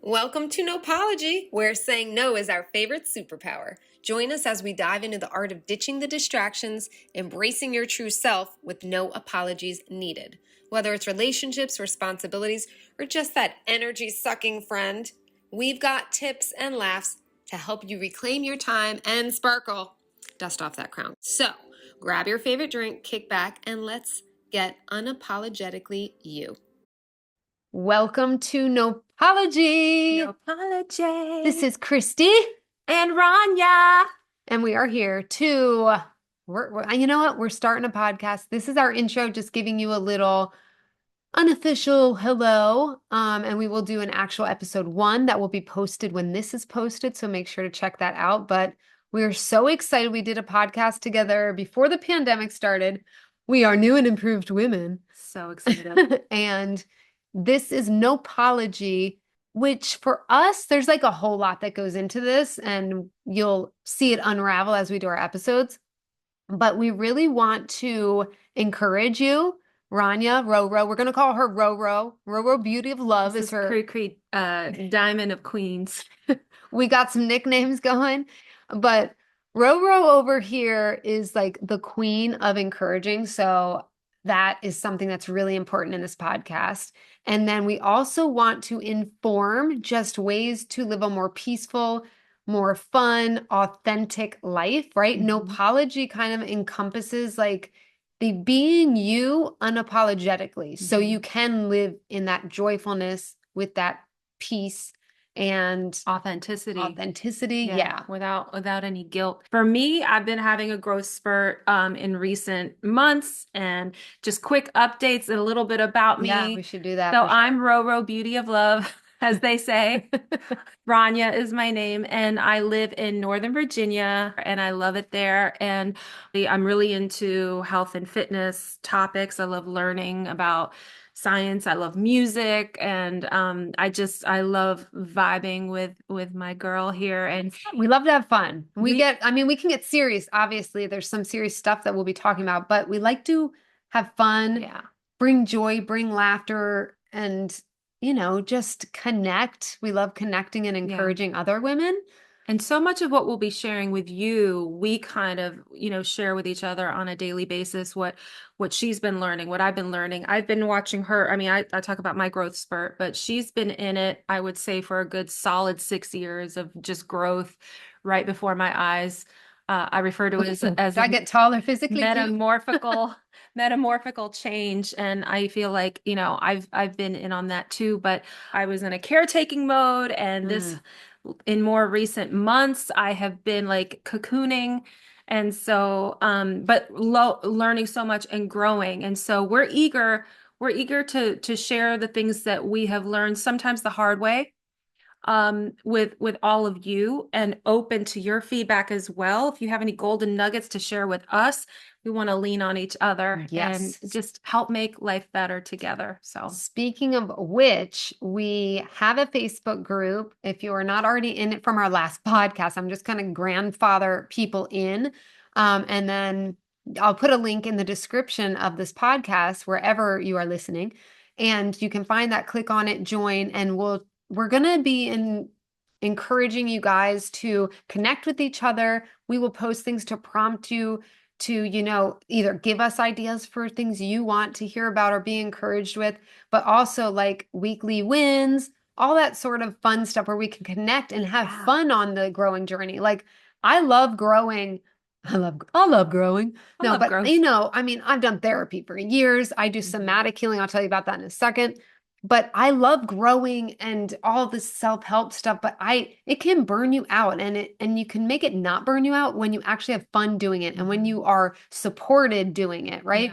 Welcome to NOPEology, where saying no is our favorite superpower. Join us as we dive into the art of ditching the distractions, embracing your true self with no apologies needed. Whether it's relationships, responsibilities, or just that energy-sucking friend, we've got tips and laughs to help you reclaim your time and sparkle. Dust off that crown. So, grab your favorite drink, kick back, and let's get unapologetically you. Welcome to NOPEology. NOPEology. This is Christy and Rania. And we are here to, you know what? We're starting a podcast. This is our intro, just giving you a little unofficial hello. And we will do an actual episode 1 that will be posted when this is posted. So make sure to check that out. But we are so excited. We did a podcast together before the pandemic started. We are new and improved women. So excited. And this is NOPEology, which for us, there's like a whole lot that goes into this, and you'll see it unravel as we do our episodes. But we really want to encourage you, Rania, Roro. We're going to call her Roro. Roro Beauty of Love is her. Diamond of Queens. We got some nicknames going, but Roro over here is like the queen of encouraging. So that is something that's really important in this podcast. And then we also want to inform just ways to live a more peaceful, more fun, authentic life, right? Mm-hmm. NOPEology kind of encompasses like the being you unapologetically. So you can live in that joyfulness with that peace and authenticity. Yeah. Without any guilt. For me, I've been having a growth spurt in recent months, and just quick updates and a little bit about me. Yeah, we should do that. So I'm Roro Beauty of Love, as they say. Rania is my name, and I live in Northern Virginia, and I love it there. And I'm really into health and fitness topics. I love learning about science. I love music, and I love vibing with my girl here. And we love to have fun. We can get serious. Obviously, there's some serious stuff that we'll be talking about, but we like to have fun, bring joy, bring laughter, and just connect. We love connecting and encouraging other women. And so much of what we'll be sharing with you, we kind of, share with each other on a daily basis, what she's been learning, what I've been learning. I've been watching her. I mean, I talk about my growth spurt, but she's been in it, I would say, for a good solid 6 years of just growth right before my eyes. I refer to it as I get taller physically, metamorphical change. And I feel like, I've been in on that too, but I was in a caretaking mode, and in more recent months, I have been like cocooning. And so, but learning so much and growing. And so we're eager to share the things that we have learned, sometimes the hard way, with all of you, and open to your feedback as well. If you have any golden nuggets to share with us, we want to lean on each other and just help make life better together. So speaking of which, we have a Facebook group. If you are not already in it from our last podcast, I'm just going to grandfather people in. And then I'll put a link in the description of this podcast, wherever you are listening. And you can find that, click on it, join, and we're going to be encouraging you guys to connect with each other. We will post things to prompt you to, either give us ideas for things you want to hear about or be encouraged with, but also like weekly wins, all that sort of fun stuff where we can connect and have fun on the growing journey. Like, I love growing. I love growing. I've done therapy for years. I do somatic healing. I'll tell you about that in a second. But I love growing and all this self-help stuff, but it can burn you out, and you can make it not burn you out when you actually have fun doing it and when you are supported doing it, right?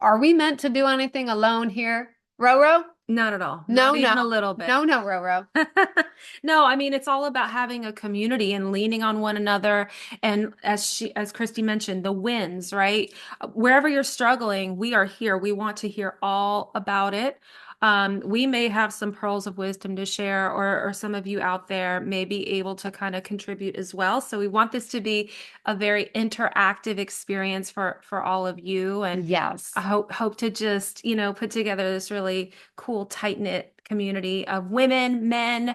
Are we meant to do anything alone here, Roro? Not at all. No, not even a little bit. No, Roro. No, I mean, it's all about having a community and leaning on one another. And as Christy mentioned, the wins, right? Wherever you're struggling, we are here. We want to hear all about it. We may have some pearls of wisdom to share, or some of you out there may be able to kind of contribute as well. So we want this to be a very interactive experience for all of you. And I Yes. hope to just, put together this really cool, tight-knit community of women, men,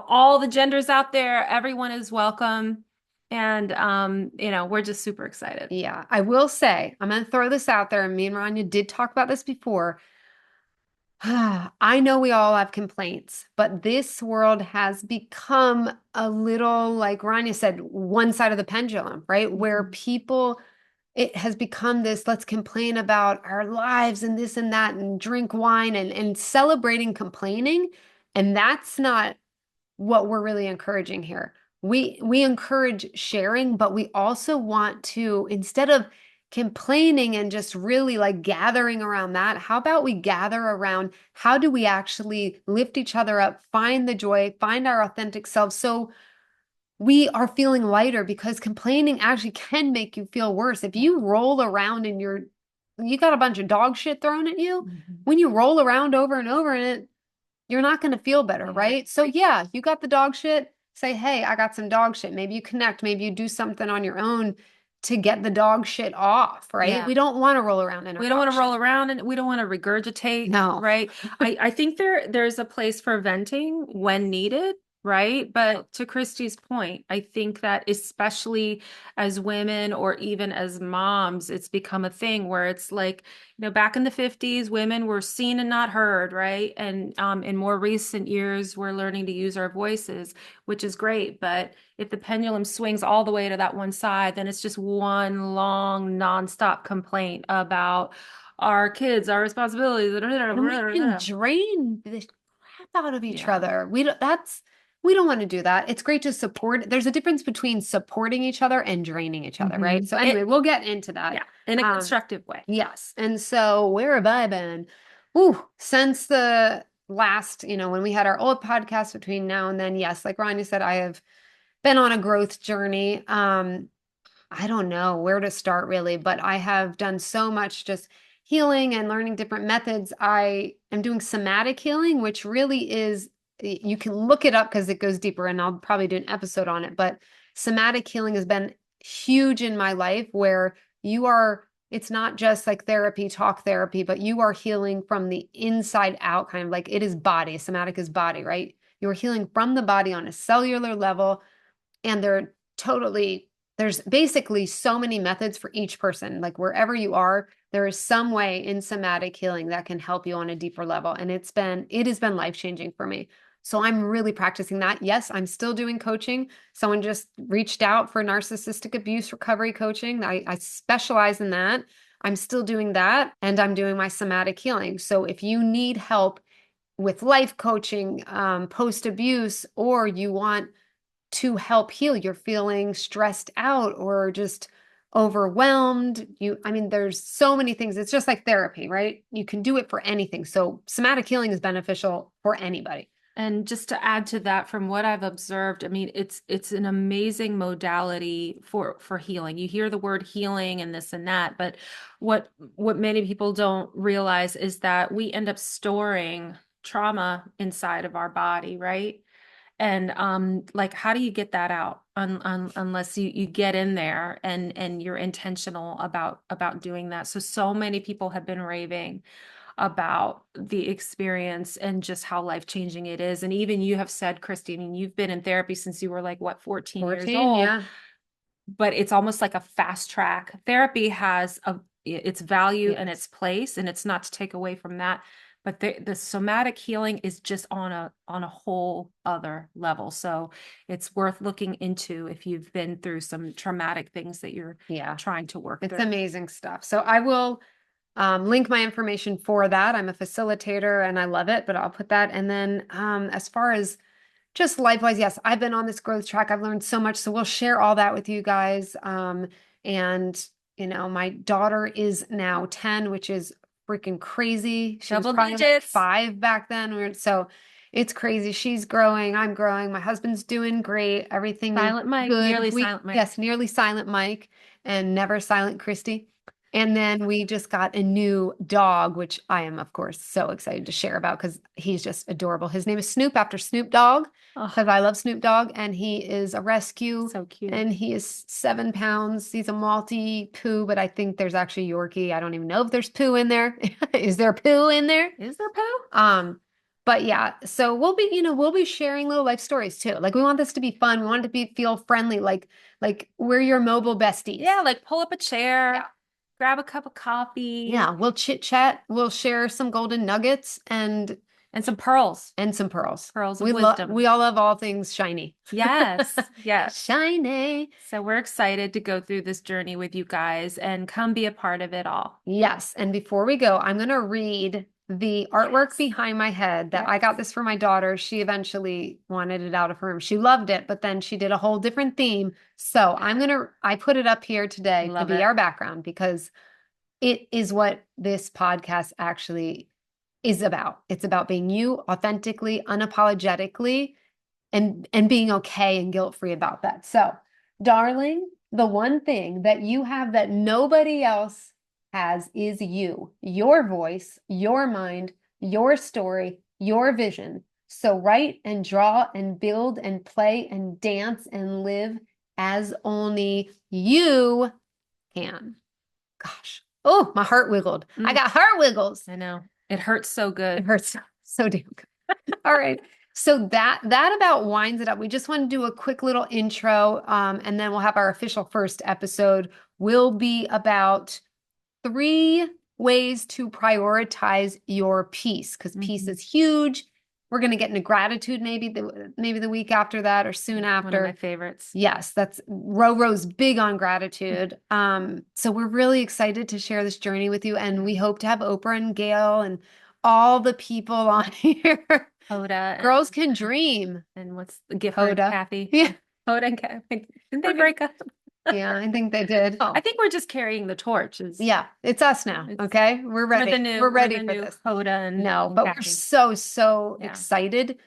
all the genders out there. Everyone is welcome. And we're just super excited. Yeah. I will say, I'm going to throw this out there. And me and Rania did talk about this before. I know we all have complaints, but this world has become a little, like Rania said, one side of the pendulum, right? Where Mhm. people, it has become this, let's complain about our lives and this and that and drink wine and celebrating complaining. And that's not what we're really encouraging here. We encourage sharing, but we also want to, instead of complaining and just really like gathering around that, how about we gather around how do we actually lift each other up, find the joy, find our authentic selves so we are feeling lighter because complaining actually can make you feel worse. If you roll around and you got a bunch of dog shit thrown at you, Mhm. when you roll around over and over in it, you're not going to feel better, Yeah. right? So yeah, you got the dog shit. Say, hey, I got some dog shit. Maybe you connect. Maybe you do something on your own to get the dog shit off, right? Yeah. We don't want to roll around in our We don't want dog to shit. roll around and we don't want to regurgitate, No. right? I think there's a place for venting when needed, right? But to Christy's point, I think that especially as women or even as moms, it's become a thing where it's like, back in the 50s, women were seen and not heard, right? And in more recent years, we're learning to use our voices, which is great. But if the pendulum swings all the way to that one side, then it's just one long, nonstop complaint about our kids, our responsibilities. And we can drain the crap out of each Yeah. other. We don't want to do that. It's great to support. There's a difference between supporting each other and draining each other, right? Mhm. So anyway, we'll get into that. Yeah, in a Um, constructive way. yes. And so where have I been? Ooh, since the last, when we had our old podcast between now and then, yes, like Ronnie said, I have been on a growth journey. I don't know where to start really, but I have done so much just healing and learning different methods. I am doing somatic healing, which really is, you can look it up because it goes deeper and I'll probably do an episode on it. But somatic healing has been huge in my life where it's not just like therapy, talk therapy, but you are healing from the inside out, kind of like it is body. Somatic is body, right? You're healing from the body on a cellular level and there's basically so many methods for each person. Like wherever you are, there is some way in somatic healing that can help you on a deeper level. And it has been life-changing for me. So I'm really practicing that. Yes, I'm still doing coaching. Someone just reached out for narcissistic abuse recovery coaching. I specialize in that. I'm still doing that and I'm doing my somatic healing. So if you need help with life coaching, post abuse, or you want to help heal. You're feeling stressed out or just overwhelmed. I mean, there's so many things. It's just like therapy, right? You can do it for anything. So somatic healing is beneficial for anybody. And just to add to that, from what I've observed, I mean, it's an amazing modality for healing. You hear the word healing and this and that, but what many people don't realize is that we end up storing trauma inside of our body, right? And like, how do you get that out unless you get in there and you're intentional about doing that? So many people have been raving about the experience and just how life-changing it is. And even you have said, Christy, I mean, you've been in therapy since you were like, what, 14 years 14, old, yeah. but it's almost like a fast track. Therapy has its value and Yes. its place, and it's not to take away from that. But the somatic healing is just on a whole other level. So it's worth looking into if you've been through some traumatic things that you're Yeah. trying to work It's through. amazing stuff. So I will link my information for that. I'm a facilitator and I love it, but I'll put that. And then as far as just life wise, yes, I've been on this growth track. I've learned so much. So we'll share all that with you guys. And, my daughter is now 10, which is freaking crazy. She was Double probably like digits. 5 back then. So it's crazy. She's growing. I'm growing. My husband's doing great. Everything is Silent Mike, good. nearly silent Mike. Yes, nearly silent Mike and never silent Christy. And then we just got a new dog, which I am, of course, so excited to share about because he's just adorable. His name is Snoop after Snoop Dogg, because Oh, I love Snoop Dogg, and he is a rescue. so cute. And he is 7 pounds. He's a Maltese poo, but I think there's actually Yorkie. I don't even know if there's poo in there. Is there poo in there? Is there poo? But yeah, so we'll be sharing little life stories too. Like we want this to be fun. We want it to be feel friendly, like we're your mobile besties. Yeah, like pull up a chair, Yeah. grab a cup of coffee. Yeah, we'll chit chat. We'll share some golden nuggets and Some pearls. some pearls. Pearls of We love wisdom. we all love all things shiny. Yes, yes. Shiny. So we're excited to go through this journey with you guys and come be a part of it all. Yes, and before we go, I'm gonna read the artwork Yes. behind my head that I Yes. got this for my daughter. She eventually wanted it out of her room. She loved it, but then she did a whole different theme. So I put it up here today to Love be it. our background because it is what this podcast actually is about. It's about being you authentically, unapologetically, and being okay and guilt-free about that. So, darling, the one thing that you have that nobody else has is you, your voice, your mind, your story, your vision. So write and draw and build and play and dance and live as only you can. Gosh. Oh, my heart wiggled. I got heart wiggles. I know. It hurts so It good. hurts so damn good. All right. So that about winds it up. We just want to do a quick little intro, and then we'll have our official first episode. Will be about 3 ways to prioritize your peace, because peace is huge. We're going to get into gratitude maybe the week after that or soon after. One of my favorites. Yes, that's Ro's big on gratitude. So we're really excited to share this journey with you, and we hope to have Oprah and Gail and all the people on here. Hoda. Girls can dream. And what's the Gifford, Hoda. Kathy? Yeah. Hoda and Kathy. Didn't they break up? Yeah, I think they did. I think we're just carrying the torch. Yeah, it's us now. It's- Okay, we're ready. We're ready for this. Hoda and No, and but we're Kathy. so Yeah. excited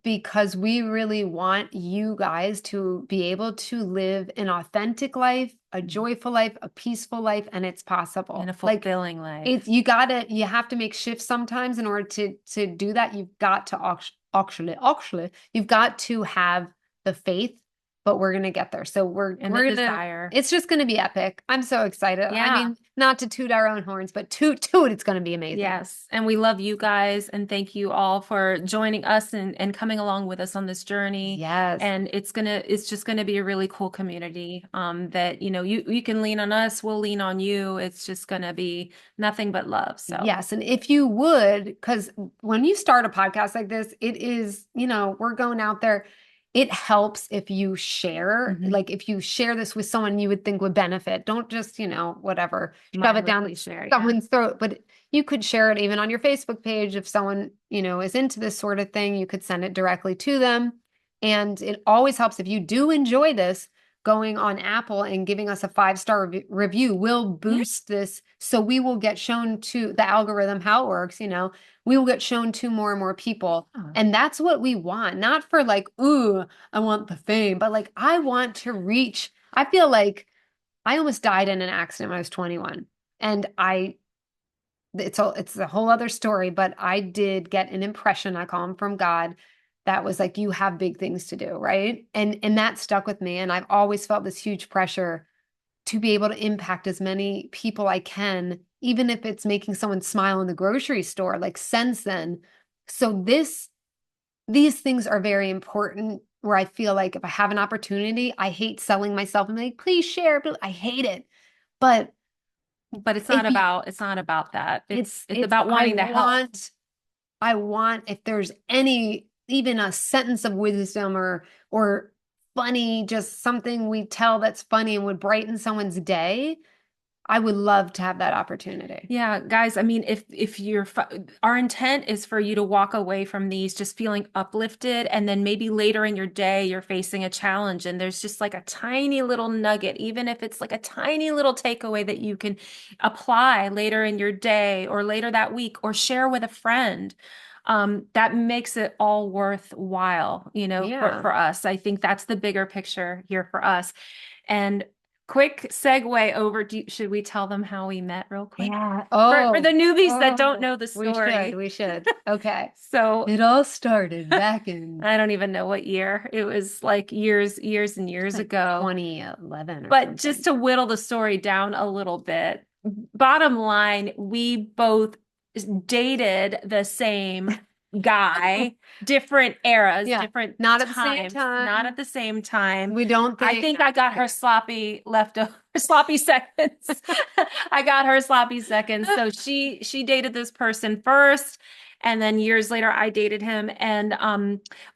because we really want you guys to be able to live an authentic life, a joyful life, a peaceful life, and it's possible. And a fulfilling life. You have to make shifts sometimes in order to do that. You've got to actually, you've got to have the faith, but we're gonna get there. So we're And gonna, the desire. it's just gonna be epic. I'm so excited. Yeah. I mean, not to toot our own horns, but toot, it's gonna be amazing. Yes. And we love you guys. And thank you all for joining us and coming along with us on this journey. Yes. And it's just gonna be a really cool community. That you can lean on us, we'll lean on you. It's just gonna be nothing but love. So yes. And if you would, because when you start a podcast like this, it is, we're going out there. It helps if you share, like if you share this with someone you would think would benefit. Don't just, whatever, shove it down someone's throat. But you could share it even on your Facebook page. If someone, is into this sort of thing, you could send it directly to them. And it always helps if you do enjoy this, going on Apple and giving us a 5-star review will boost this. So we will get shown to the algorithm, how it works, we will get shown to more and more people. And that's what we want, not for like, ooh, I want the fame, but like, I want to reach. I feel like I almost died in an accident when I was 21. And it's a whole other story, but I did get an impression, I call them, from God, that was like, you have big things to do, right? And that stuck with me. And I've always felt this huge pressure to be able to impact as many people I can, even if it's making someone smile in the grocery store, like since then. So these things are very important, where I feel like if I have an opportunity, I hate selling myself and like, please share, but I hate it. But it's not about that. It's about wanting to help. I want, if there's even a sentence of wisdom or funny, just something we tell that's funny and would brighten someone's day, I would love to have that opportunity. Yeah, guys, I mean, if our intent is for you to walk away from these just feeling uplifted, and then maybe later in your day you're facing a challenge and there's just like a tiny little nugget, even if it's like a tiny little takeaway that you can apply later in your day or later that week or share with a friend. That makes it all worthwhile, for us. I think that's the bigger picture here for us. And quick segue over. Should we tell them how we met real quick? Yeah. For the newbies that don't Oh, know the story. we should. Okay. So It all started back in I don't even know what year. It was like years and years like ago. 2011 or But something. just to whittle the story down a little bit, bottom line, we both dated the same guy, different eras, Yeah. different Not at the same times, not at time. the same time. We don't I think think I got her sloppy leftover sloppy seconds. I got her sloppy seconds. So she dated this person first, and then years later I dated him. And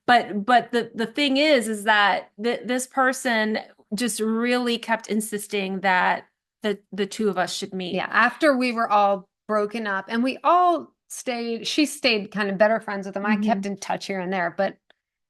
but the thing is that this person just really kept insisting that the two of us should meet. Yeah, after we were all broken up and we all she stayed kind of better friends with him. I kept in touch here and there, but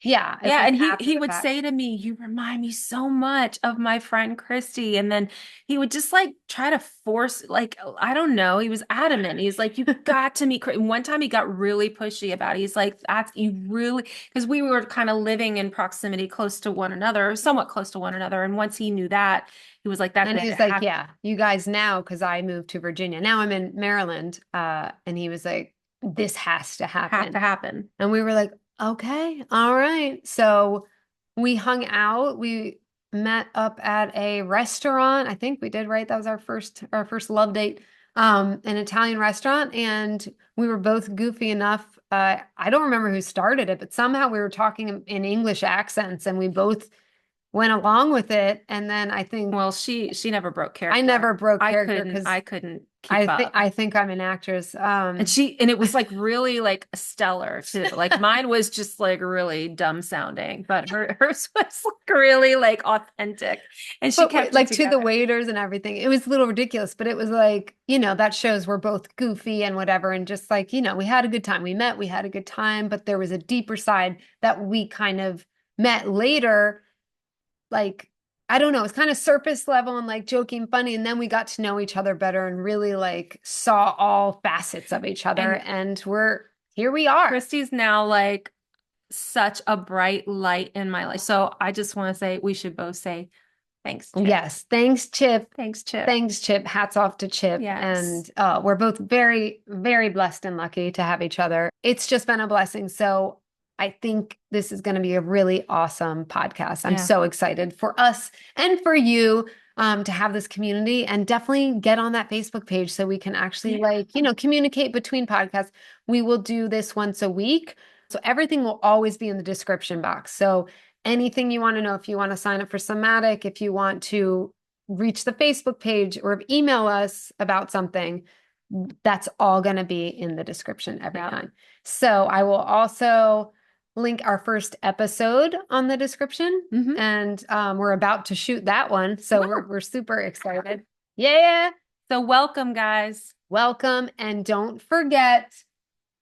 yeah, it Yeah, was and after he the would fact. say to me, "You remind me so much of my friend Christy." And then he would just like try to force, like, I don't know. He was adamant. He's like, "You got to meet Christy." One time he got really pushy about it. He's like, "That's you really," because we were kind of living in proximity, close to one another, somewhat close to one another. And once he knew that, he was like, "That's And it. he was like, yeah, you guys now, because I moved to Virginia. Now I'm in Maryland. And he was like, this has to Have happen. to happen." And we were like, okay, all right. So we hung out. We met up at a restaurant. I think we did, right? That was our first love date, an Italian restaurant. And we were both goofy enough. I don't remember who started it, but somehow we were talking in English accents and we both went along with it. And then I think Well, she never broke character. I never broke I character couldn't because I couldn't keep up. I think I'm an actress. And it was like really like stellar too. Like mine was just like really dumb sounding, but hers was like really like authentic. And she but kept it like to the together. waiters and everything, it was a little ridiculous, but it was like, that shows we're both goofy and whatever. And just like, we had a good time. We met, we had a good time, but there was a deeper side that we kind of met later. Like, I don't know, it's kind of surface level and like joking, funny. And then we got to know each other better and really like saw all facets of each other. And here we are. Christy's now like such a bright light in my life. So I just want to say we should both say thanks, Chip. Yes. Thanks, Chip. Thanks, Chip. Thanks, Chip. Hats off to Chip. Yes. And we're both very, very blessed and lucky to have each other. It's just been a blessing. So I think this is going to be a really awesome podcast. I'm so excited for us and for you to have this community, and definitely get on that Facebook page so we can actually communicate between podcasts. We will do this once a week. So everything will always be in the description box. So anything you want to know, if you want to sign up for Somatic, if you want to reach the Facebook page or email us about something, that's all going to be in the description every time. So I will also link our first episode on the description, and we're about to shoot that one. So we're super excited. Yeah. So welcome, guys. Welcome. And don't forget,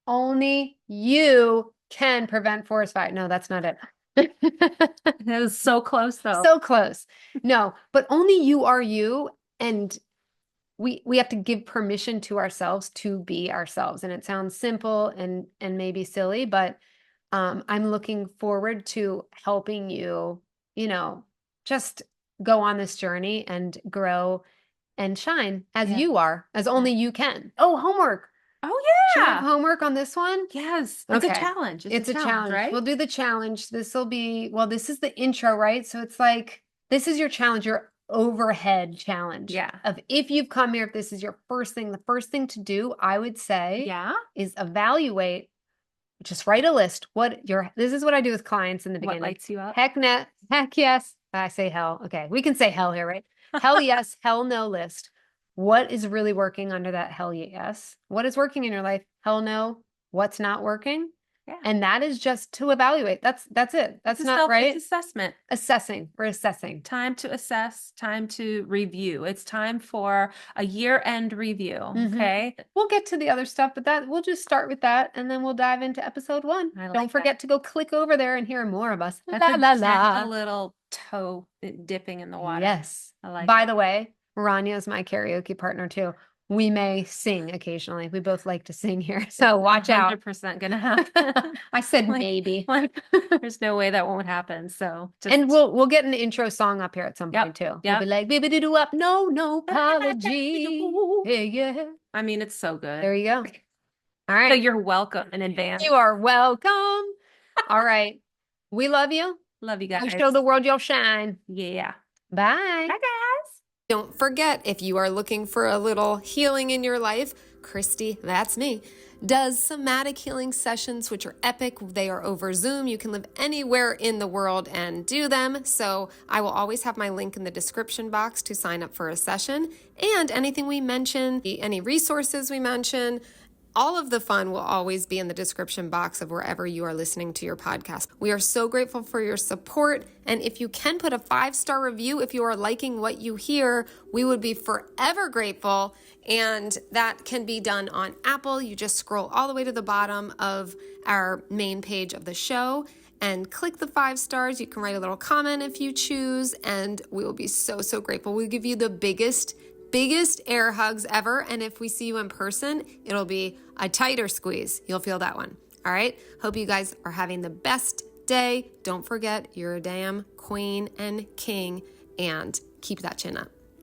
only you can prevent forest fire. No, that's not it. It was so close though. So close. No, but only you are you. And we have to give permission to ourselves to be ourselves. And it sounds simple and maybe silly, but I'm looking forward to helping you, just go on this journey and grow and shine as you are, as only you can. Oh, homework. Oh, Should we yeah. have homework on this one? Yes. It's a challenge. It's a challenge, right? We'll do the challenge. This will be, this is the intro, right? So it's like, this is your challenge, your overhead challenge. Yeah. Of if you've come here, if this is your first thing, the first thing to do, I would say, is evaluate. Just write a list. This is what I do with clients in the beginning. What lights you up? Heck yes. I say hell. Okay. We can say hell here, right? Hell yes, hell no list. What is really working under that hell yes? What is working in your life? Hell no. What's not working? Yeah. And that is just to evaluate. That's it. That's not right. It's assessment. Assessing. We're assessing. Time to assess, time to review. It's time for a year-end review. Okay. We'll get to the other stuff, but we'll just start with that, and then we'll dive into episode 1. Don't forget to go click over there and hear more of us. That's a little toe dipping in the water. Yes. I like By the way, Rania is my karaoke partner too. we may sing occasionally. We both like to sing here, so watch out. 100% gonna happen. I said Like- maybe. There's no way that won't happen. So And we'll get an intro song up here at some point too. We'll be like, baby doo up, no apology. Yeah, yeah. I mean, it's so good. There you go. All right. So you're welcome in advance. You are welcome. All right. We love you. Love you guys. Show the world your shine. Yeah. Bye. Bye, guys. Don't forget, if you are looking for a little healing in your life, Christy, that's me, does somatic healing sessions, which are epic. They are over Zoom. You can live anywhere in the world and do them. So I will always have my link in the description box to sign up for a session. And anything we mention, any resources we mention, all of the fun will always be in the description box of wherever you are listening to your podcast. We are so grateful for your support. And if you can put a 5-star review, if you are liking what you hear, we would be forever grateful. And that can be done on Apple. You just scroll all the way to the bottom of our main page of the show and click the 5 stars. You can write a little comment if you choose, and we will be so, so grateful. We'll give you the biggest air hugs ever. And if we see you in person, it'll be a tighter squeeze. You'll feel that one. All right. Hope you guys are having the best day. Don't forget, you're a damn queen and king, and keep that chin up.